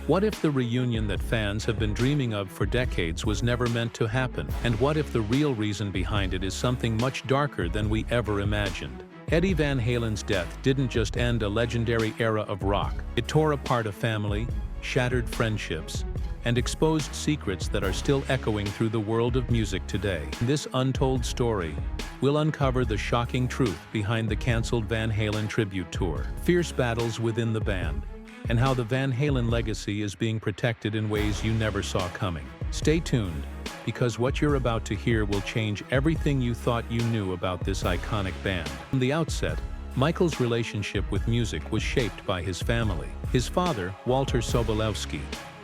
What if the reunion that fans have been dreaming of for decades was never meant to happen? And what if the real reason behind it is something much darker than we ever imagined? Eddie Van Halen's death didn't just end a legendary era of rock. It tore apart a family, shattered friendships, and exposed secrets that are still echoing through the world of music today. This untold story will uncover the shocking truth behind the canceled Van Halen tribute tour, fierce battles within the band, and how the Van Halen legacy is being protected in ways you never saw coming. Stay tuned, because what you're about to hear will change everything you thought you knew about this iconic band. From the outset, Michael's relationship with music was shaped by his family. His father, Walter Sobolewski,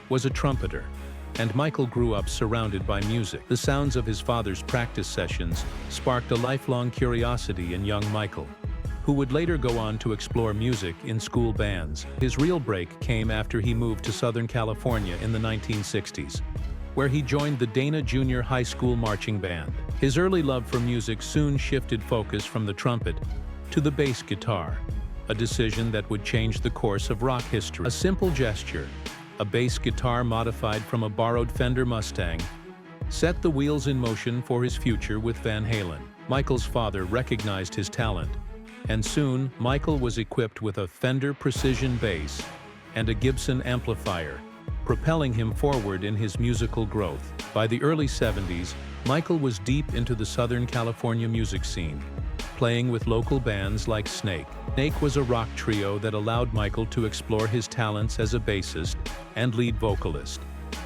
was a trumpeter, and Michael grew up surrounded by music. The sounds of his father's practice sessions sparked a lifelong curiosity in young Michael, who would later go on to explore music in school bands. His real break came after he moved to Southern California in the 1960s, where he joined the Dana Junior High School marching band. His early love for music soon shifted focus from the trumpet to the bass guitar, a decision that would change the course of rock history. A simple gesture, a bass guitar modified from a borrowed Fender Mustang, set the wheels in motion for his future with Van Halen. Michael's father recognized his talent, and soon Michael was equipped with a Fender Precision bass and a Gibson amplifier, propelling him forward in his musical growth. By the early 70s, Michael was deep into the Southern California music scene, playing with local bands like Snake. Snake was a rock trio that allowed Michael to explore his talents as a bassist and lead vocalist,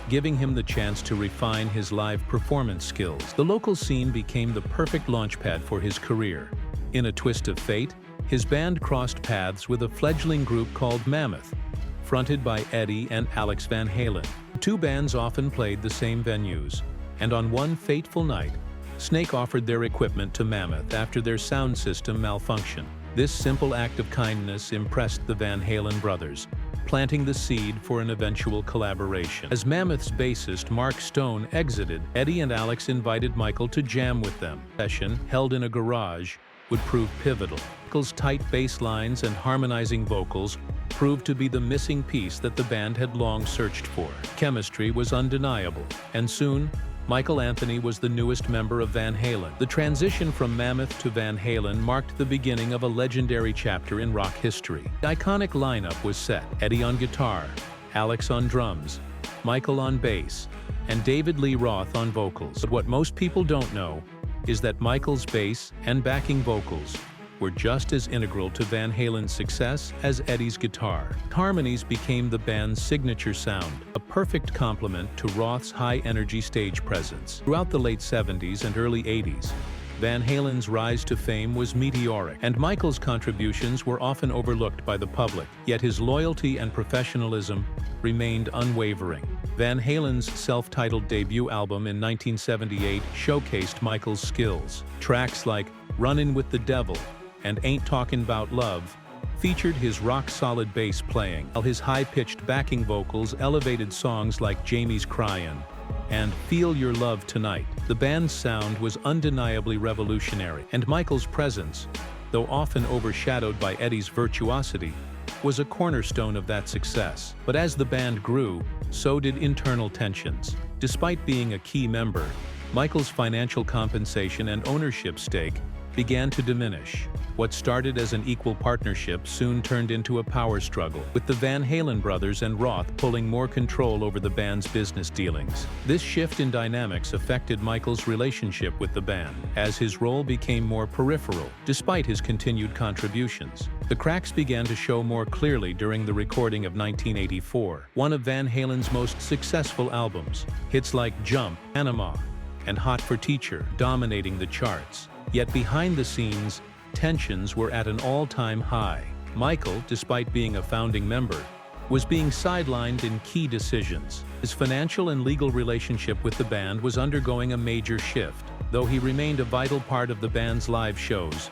giving him the chance to refine his live performance skills. The local scene became the perfect launchpad for his career. In a twist of fate, his band crossed paths with a fledgling group called Mammoth, fronted by Eddie and Alex Van Halen. The two bands often played the same venues, and on one fateful night, Snake offered their equipment to Mammoth after their sound system malfunctioned. This simple act of kindness impressed the Van Halen brothers, planting the seed for an eventual collaboration. As Mammoth's bassist Mark Stone exited, Eddie and Alex invited Michael to jam with them. The session, held in a garage, would prove pivotal. Michael's tight bass lines and harmonizing vocals proved to be the missing piece that the band had long searched for. Chemistry was undeniable, and soon, Michael Anthony was the newest member of Van Halen. The transition from Mammoth to Van Halen marked the beginning of a legendary chapter in rock history. The iconic lineup was set: Eddie on guitar, Alex on drums, Michael on bass, and David Lee Roth on vocals. But what most people don't know is that Michael's bass and backing vocals were just as integral to Van Halen's success as Eddie's guitar. Harmonies became the band's signature sound, a perfect complement to Roth's high-energy stage presence. Throughout the late 70s and early 80s, Van Halen's rise to fame was meteoric, and Michael's contributions were often overlooked by the public, yet his loyalty and professionalism remained unwavering. Van Halen's self-titled debut album in 1978 showcased Michael's skills. Tracks like Runnin' with the Devil and Ain't Talkin' About Love featured his rock-solid bass playing, while his high-pitched backing vocals elevated songs like Jamie's Cryin' and Feel Your Love Tonight. The band's sound was undeniably revolutionary, and Michael's presence, though often overshadowed by Eddie's virtuosity, was a cornerstone of that success. But as the band grew, so did internal tensions. Despite being a key member, Michael's financial compensation and ownership stake began to diminish. What started as an equal partnership soon turned into a power struggle, with the Van Halen brothers and Roth pulling more control over the band's business dealings. This shift in dynamics affected Michael's relationship with the band, as his role became more peripheral, despite his continued contributions. The cracks began to show more clearly during the recording of 1984, one of Van Halen's most successful albums. Hits like Jump, Panama, and Hot for Teacher dominating the charts. Yet behind the scenes, tensions were at an all-time high. Michael, despite being a founding member, was being sidelined in key decisions. His financial and legal relationship with the band was undergoing a major shift. Though he remained a vital part of the band's live shows,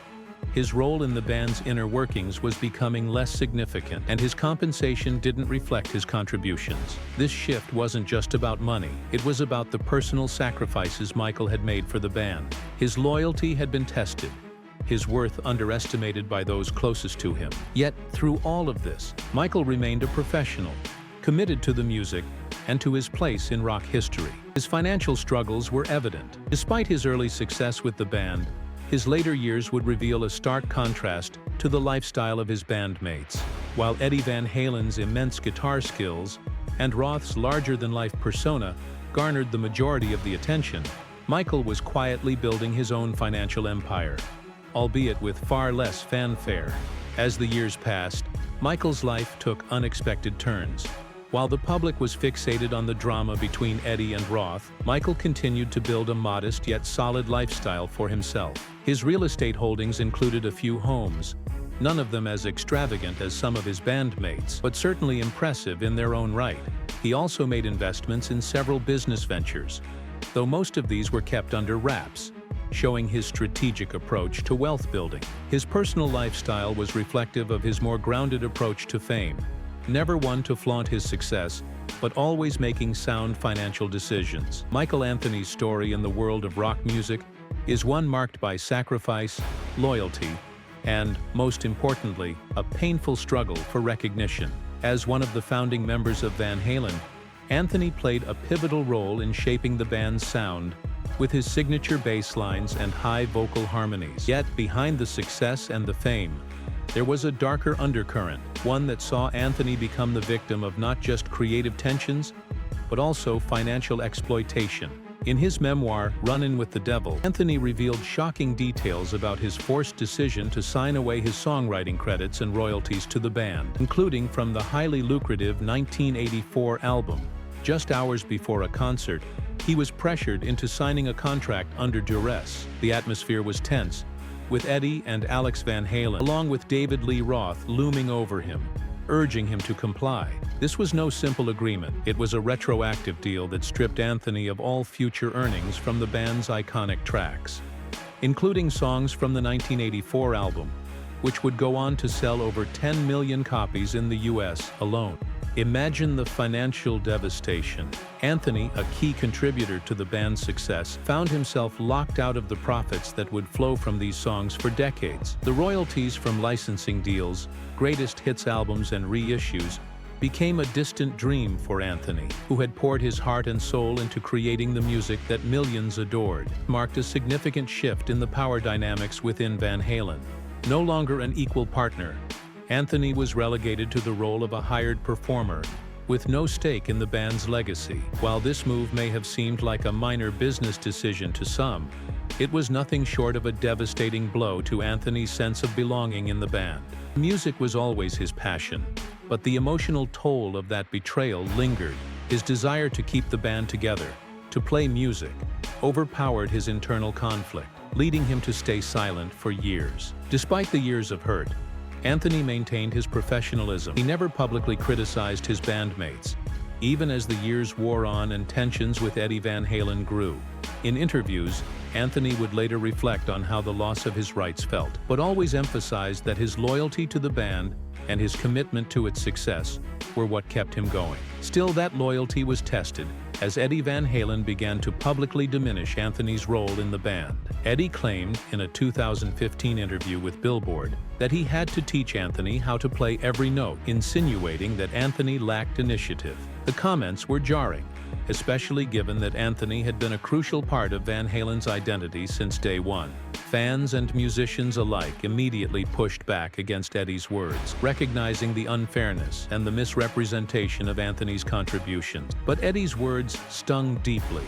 his role in the band's inner workings was becoming less significant, and his compensation didn't reflect his contributions. This shift wasn't just about money. It was about the personal sacrifices Michael had made for the band. His loyalty had been tested, his worth underestimated by those closest to him. Yet, through all of this, Michael remained a professional, committed to the music and to his place in rock history. His financial struggles were evident. Despite his early success with the band, his later years would reveal a stark contrast to the lifestyle of his bandmates. While Eddie Van Halen's immense guitar skills and Roth's larger-than-life persona garnered the majority of the attention, Michael was quietly building his own financial empire, albeit with far less fanfare. As the years passed, Michael's life took unexpected turns. While the public was fixated on the drama between Eddie and Roth, Michael continued to build a modest yet solid lifestyle for himself. His real estate holdings included a few homes, none of them as extravagant as some of his bandmates, but certainly impressive in their own right. He also made investments in several business ventures, though most of these were kept under wraps, showing his strategic approach to wealth building. His personal lifestyle was reflective of his more grounded approach to fame, never one to flaunt his success, but always making sound financial decisions. Michael Anthony's story in the world of rock music is one marked by sacrifice, loyalty, and, most importantly, a painful struggle for recognition. As one of the founding members of Van Halen, Anthony played a pivotal role in shaping the band's sound with his signature bass lines and high vocal harmonies. Yet, behind the success and the fame, there was a darker undercurrent, one that saw Anthony become the victim of not just creative tensions, but also financial exploitation. In his memoir, Runnin' with the Devil, Anthony revealed shocking details about his forced decision to sign away his songwriting credits and royalties to the band, including from the highly lucrative 1984 album. Just hours before a concert, he was pressured into signing a contract under duress. The atmosphere was tense, with Eddie and Alex Van Halen, along with David Lee Roth, looming over him, urging him to comply. This was no simple agreement. It was a retroactive deal that stripped Anthony of all future earnings from the band's iconic tracks, including songs from the 1984 album, which would go on to sell over 10 million copies in the US alone. Imagine the financial devastation. Anthony, a key contributor to the band's success, found himself locked out of the profits that would flow from these songs for decades. The royalties from licensing deals, greatest hits albums, and reissues became a distant dream for Anthony, who had poured his heart and soul into creating the music that millions adored. It marked a significant shift in the power dynamics within Van Halen. No longer an equal partner, Anthony was relegated to the role of a hired performer, with no stake in the band's legacy. While this move may have seemed like a minor business decision to some, it was nothing short of a devastating blow to Anthony's sense of belonging in the band. Music was always his passion, but the emotional toll of that betrayal lingered. His desire to keep the band together, to play music, overpowered his internal conflict, leading him to stay silent for years. Despite the years of hurt, Anthony maintained his professionalism. He never publicly criticized his bandmates, even as the years wore on and tensions with Eddie Van Halen grew. In interviews, Anthony would later reflect on how the loss of his rights felt, but always emphasized that his loyalty to the band and his commitment to its success were what kept him going. Still, that loyalty was tested as Eddie Van Halen began to publicly diminish Anthony's role in the band. Eddie claimed in a 2015 interview with Billboard that he had to teach Anthony how to play every note, insinuating that Anthony lacked initiative. The comments were jarring, especially given that Anthony had been a crucial part of Van Halen's identity since day one. Fans and musicians alike immediately pushed back against Eddie's words, recognizing the unfairness and the misrepresentation of Anthony's contributions. But Eddie's words stung deeply,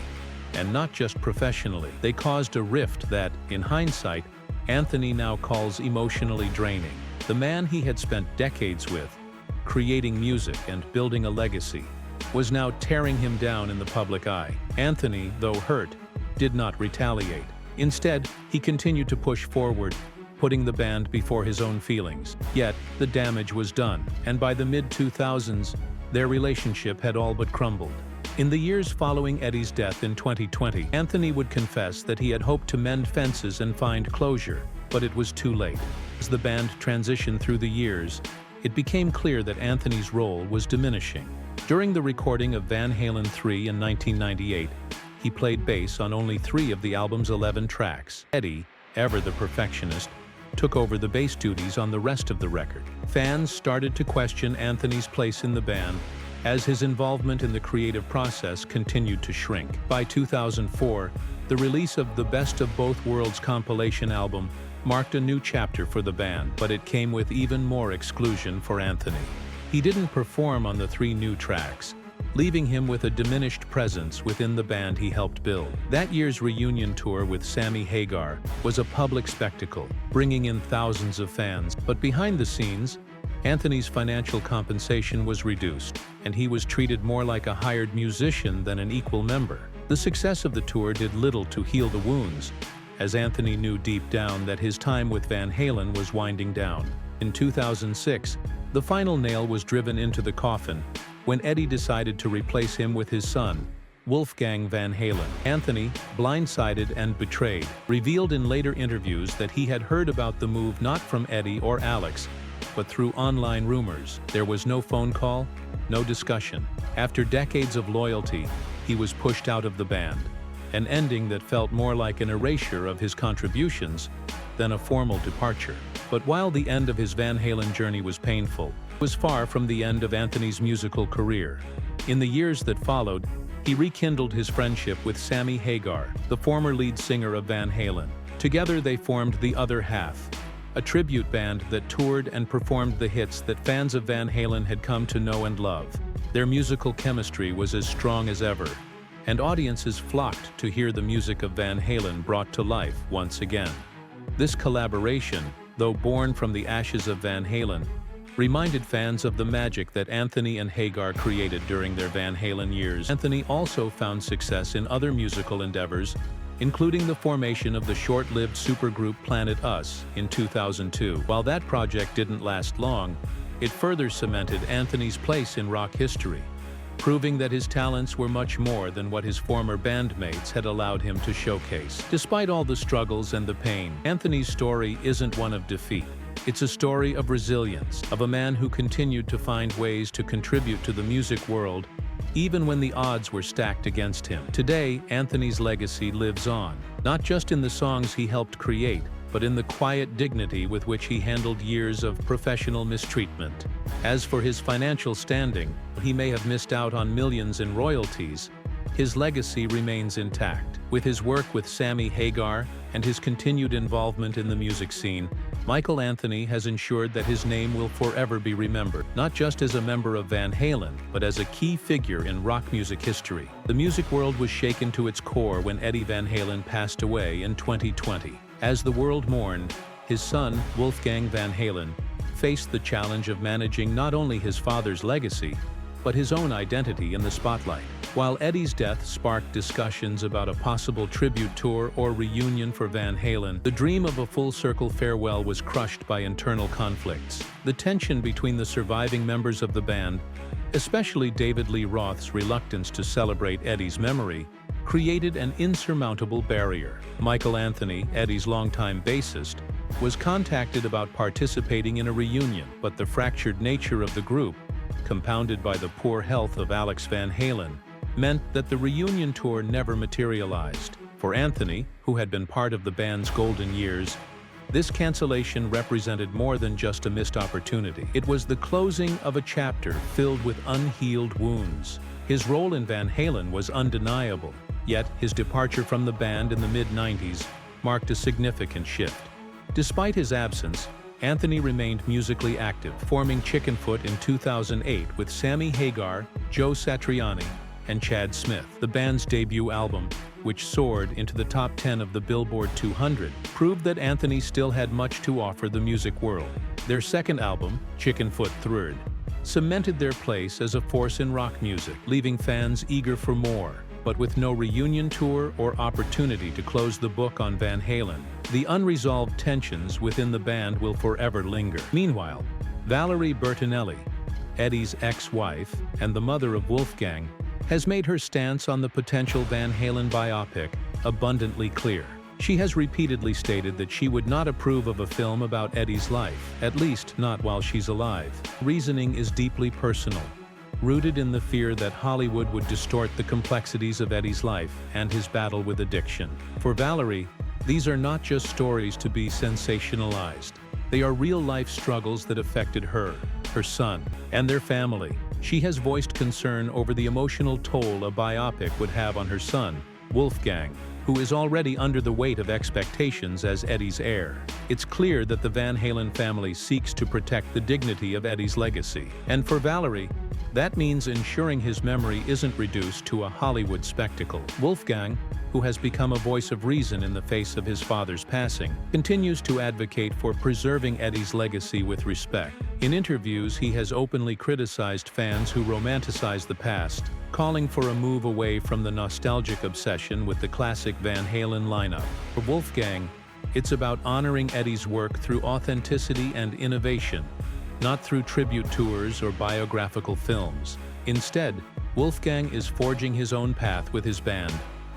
and not just professionally. They caused a rift that, in hindsight, Anthony now calls emotionally draining. The man he had spent decades with, creating music and building a legacy, was now tearing him down in the public eye. Anthony, though hurt, did not retaliate. Instead, he continued to push forward, putting the band before his own feelings. Yet, the damage was done, and by the mid-2000s, their relationship had all but crumbled. In the years following Eddie's death in 2020, Anthony would confess that he had hoped to mend fences and find closure, but it was too late. As the band transitioned through the years, it became clear that Anthony's role was diminishing. During the recording of Van Halen 3 in 1998, he played bass on only 3 of the album's 11 tracks. Eddie, ever the perfectionist, took over the bass duties on the rest of the record. Fans started to question Anthony's place in the band, as his involvement in the creative process continued to shrink. By 2004, the release of the Best of Both Worlds compilation album marked a new chapter for the band, but it came with even more exclusion for Anthony. He didn't perform on the 3 new tracks, leaving him with a diminished presence within the band he helped build. That year's reunion tour with Sammy Hagar was a public spectacle, bringing in thousands of fans. But behind the scenes, Anthony's financial compensation was reduced, and he was treated more like a hired musician than an equal member. The success of the tour did little to heal the wounds, as Anthony knew deep down that his time with Van Halen was winding down. In 2006, the final nail was driven into the coffin when Eddie decided to replace him with his son, Wolfgang Van Halen. Anthony, blindsided and betrayed, revealed in later interviews that he had heard about the move not from Eddie or Alex, but through online rumors. There was no phone call, no discussion. After decades of loyalty, he was pushed out of the band, an ending that felt more like an erasure of his contributions than a formal departure. But while the end of his Van Halen journey was painful, it was far from the end of Anthony's musical career. In the years that followed, he rekindled his friendship with Sammy Hagar, the former lead singer of Van Halen. Together they formed The Other Half, a tribute band that toured and performed the hits that fans of Van Halen had come to know and love. Their musical chemistry was as strong as ever, and audiences flocked to hear the music of Van Halen brought to life once again. This collaboration, though born from the ashes of Van Halen, reminded fans of the magic that Anthony and Hagar created during their Van Halen years. Anthony also found success in other musical endeavors, including the formation of the short-lived supergroup Planet Us in 2002. While that project didn't last long, it further cemented Anthony's place in rock history, proving that his talents were much more than what his former bandmates had allowed him to showcase. Despite all the struggles and the pain, Anthony's story isn't one of defeat. It's a story of resilience, of a man who continued to find ways to contribute to the music world even when the odds were stacked against him. Today, Anthony's legacy lives on, not just in the songs he helped create, but in the quiet dignity with which he handled years of professional mistreatment. As for his financial standing, he may have missed out on millions in royalties. His legacy remains intact. With his work with Sammy Hagar and his continued involvement in the music scene, Michael Anthony has ensured that his name will forever be remembered, not just as a member of Van Halen, but as a key figure in rock music history. The music world was shaken to its core when Eddie Van Halen passed away in 2020. As the world mourned, his son, Wolfgang Van Halen, faced the challenge of managing not only his father's legacy, but his own identity in the spotlight. While Eddie's death sparked discussions about a possible tribute tour or reunion for Van Halen, the dream of a full-circle farewell was crushed by internal conflicts. The tension between the surviving members of the band, especially David Lee Roth's reluctance to celebrate Eddie's memory, created an insurmountable barrier. Michael Anthony, Eddie's longtime bassist, was contacted about participating in a reunion, but the fractured nature of the group, compounded by the poor health of Alex Van Halen, meant that the reunion tour never materialized. For Anthony, who had been part of the band's golden years, this cancellation represented more than just a missed opportunity. It was the closing of a chapter filled with unhealed wounds. His role in Van Halen was undeniable, yet his departure from the band in the mid-90s marked a significant shift. Despite his absence, Anthony remained musically active, forming Chickenfoot in 2008 with Sammy Hagar, Joe Satriani, and Chad Smith. The band's debut album, which soared into the top 10 of the Billboard 200, proved that Anthony still had much to offer the music world. Their second album, Chickenfoot Third, cemented their place as a force in rock music, leaving fans eager for more. But with no reunion tour or opportunity to close the book on Van Halen, the unresolved tensions within the band will forever linger. Meanwhile, Valerie Bertinelli, Eddie's ex-wife and the mother of Wolfgang, has made her stance on the potential Van Halen biopic abundantly clear. She has repeatedly stated that she would not approve of a film about Eddie's life, at least not while she's alive. Reasoning is deeply personal, rooted in the fear that Hollywood would distort the complexities of Eddie's life and his battle with addiction. For Valerie, these are not just stories to be sensationalized. They are real-life struggles that affected her, her son, and their family. She has voiced concern over the emotional toll a biopic would have on her son, Wolfgang, who is already under the weight of expectations as Eddie's heir. It's clear that the Van Halen family seeks to protect the dignity of Eddie's legacy. And for Valerie, that means ensuring his memory isn't reduced to a Hollywood spectacle. Wolfgang, who has become a voice of reason in the face of his father's passing, continues to advocate for preserving Eddie's legacy with respect. In interviews, he has openly criticized fans who romanticize the past, calling for a move away from the nostalgic obsession with the classic Van Halen lineup. For Wolfgang, it's about honoring Eddie's work through authenticity and innovation, not through tribute tours or biographical films. Instead, Wolfgang is forging his own path with his band,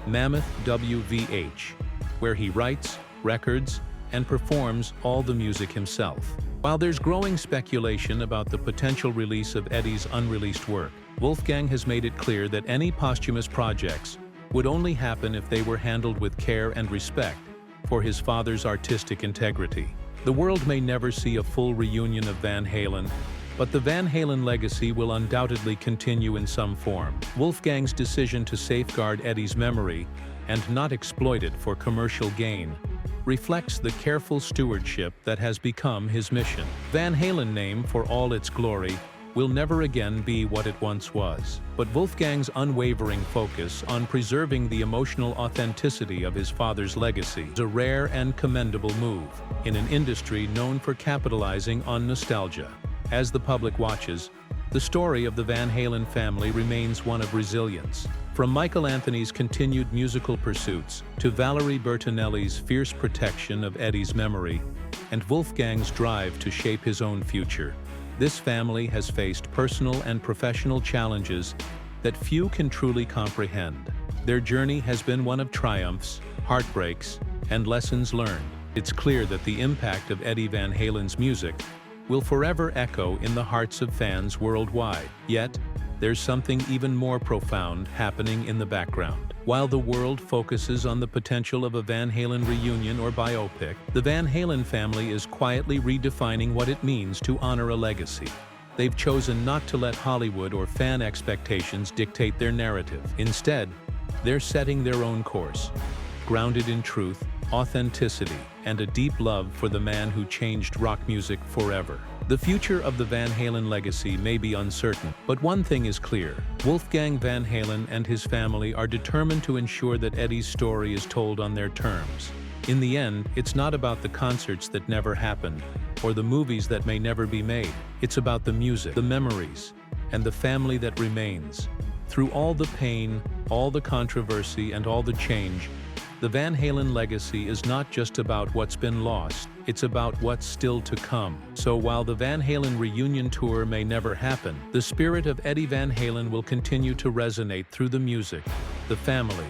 Mammoth WVH, where he writes, records, and performs all the music himself. While there's growing speculation about the potential release of Eddie's unreleased work, Wolfgang has made it clear that any posthumous projects would only happen if they were handled with care and respect for his father's artistic integrity. The world may never see a full reunion of Van Halen, but the Van Halen legacy will undoubtedly continue in some form. Wolfgang's decision to safeguard Eddie's memory and not exploit it for commercial gain reflects the careful stewardship that has become his mission. Van Halen name, for all its glory, will never again be what it once was. But Wolfgang's unwavering focus on preserving the emotional authenticity of his father's legacy is a rare and commendable move in an industry known for capitalizing on nostalgia. As the public watches, the story of the Van Halen family remains one of resilience. From Michael Anthony's continued musical pursuits to Valerie Bertinelli's fierce protection of Eddie's memory and Wolfgang's drive to shape his own future, this family has faced personal and professional challenges that few can truly comprehend. Their journey has been one of triumphs, heartbreaks, and lessons learned. It's clear that the impact of Eddie Van Halen's music will forever echo in the hearts of fans worldwide. Yet, there's something even more profound happening in the background. While the world focuses on the potential of a Van Halen reunion or biopic, the Van Halen family is quietly redefining what it means to honor a legacy. They've chosen not to let Hollywood or fan expectations dictate their narrative. Instead, they're setting their own course, grounded in truth, authenticity, and a deep love for the man who changed rock music forever. The future of the Van Halen legacy may be uncertain, but one thing is clear. Wolfgang Van Halen and his family are determined to ensure that Eddie's story is told on their terms. In the end, it's not about the concerts that never happened, or the movies that may never be made. It's about the music, the memories, and the family that remains. Through all the pain, all the controversy, and all the change, the Van Halen legacy is not just about what's been lost, it's about what's still to come. So while the Van Halen reunion tour may never happen, the spirit of Eddie Van Halen will continue to resonate through the music, the family,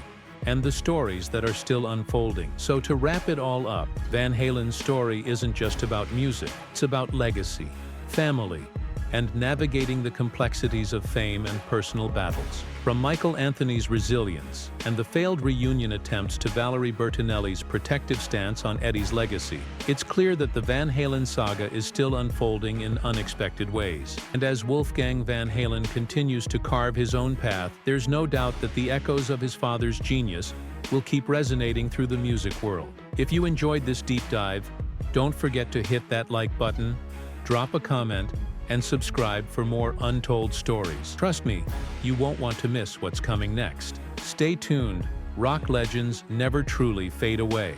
and the stories that are still unfolding. So to wrap it all up, Van Halen's story isn't just about music, it's about legacy, family, and navigating the complexities of fame and personal battles. From Michael Anthony's resilience and the failed reunion attempts to Valerie Bertinelli's protective stance on Eddie's legacy, it's clear that the Van Halen saga is still unfolding in unexpected ways. And as Wolfgang Van Halen continues to carve his own path, there's no doubt that the echoes of his father's genius will keep resonating through the music world. If you enjoyed this deep dive, don't forget to hit that like button, drop a comment, and subscribe for more untold stories. Trust me, you won't want to miss what's coming next. Stay tuned, rock legends never truly fade away.